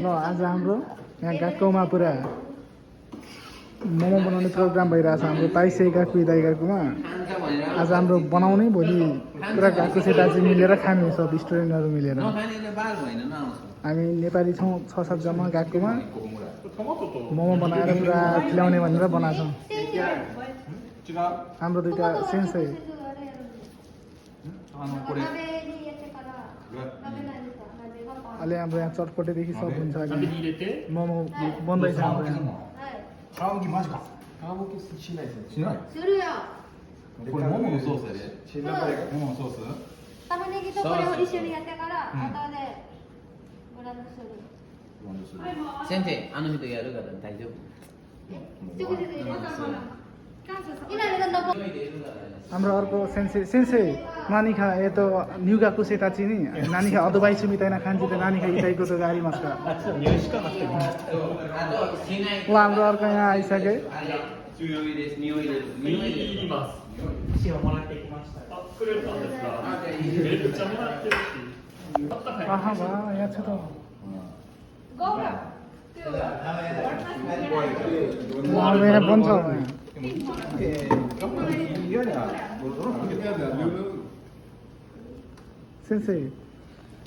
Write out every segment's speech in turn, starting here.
ल आज हाम्रो यहाँ गाकोमा पुरा मोमो बनाउने प्रोग्राम भइरहेछ हाम्रो ताइसे गाकु दाइ गाकुमा। आज हाम्रो बनाउने भोलि पुरा गाको सेताजी मिलेर खाने सब स्टुडेन्टहरू मिलेर। हामी नेपाली छौँ 6-7 जना गाकुमा मोमो बनाएर पुरा खिलाउने भनेर बनाएको छौँ। हाम्रो दुईटा सेन्सै अहिले हाम्रो यहाँ चटपटेदेखि सब हुन्छ। मोमो बन्दैछ हाम्रो यहाँ। हाम्रो अर्को सेन्से नानी खा ये तो न्यू गाकु सेताची नि नानी खा अदबाई सुमिताइना खान्ची त नानी खा इटाइको त गाडी मस्का ल हाम्रो अर्को यहाँ आइसके आहा बा यहाँ छ त यहाँ बन्छ Sensei,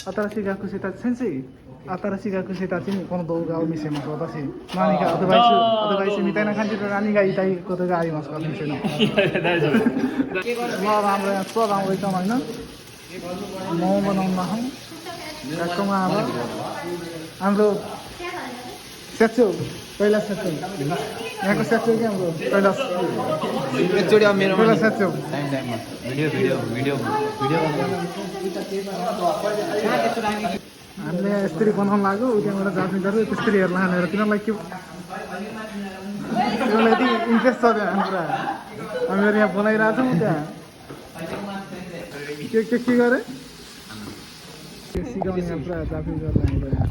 atarashii gaku seitachi sensei, atarashii gaku seitachi ni kono douga o misemasu watashi. Nani ga advice mitaina kanji de nani ga iitai koto ga arimasu ka sensei no. ल राम्रो यहाँ सब राम्रो छ हैन। मोमो बनाउनमा हौ गाकोमा अब हाम्रो सेचो पहिला सेचो यहाँको सेचो के हाम्रो पहिला एकचोटि अब मेरो पहिला सेचो टाइममा भिडियो हामीले यसरी बनाउन लाग्यो उ त्यहाँबाट जाने गरे त्यसरी हेर्न हानेर तिनीहरूलाई के तिनीहरूलाई यति इन्ट्रेस्ट छ त्यहाँ पुरा हामीहरू यहाँ बनाइरहेको छौँ त्यहाँ के गरे सिकाउने यहाँ पुरा जाफी गरेर हाम्रो यहाँ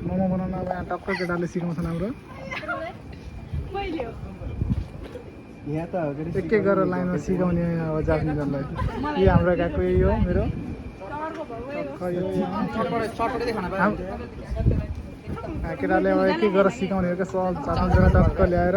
मोमो बनाउन अब यहाँ टक्क केटाले सिकाउँछन् हाम्रो यहाँ त एक एक गरेर लाइनमा सिकाउने अब जाफनीहरूलाई यो हाम्रो गएको यही हो मेरो केटाले अब एक एक गरेर सिकाउने हो क्या सब चाटो टक्क ल्याएर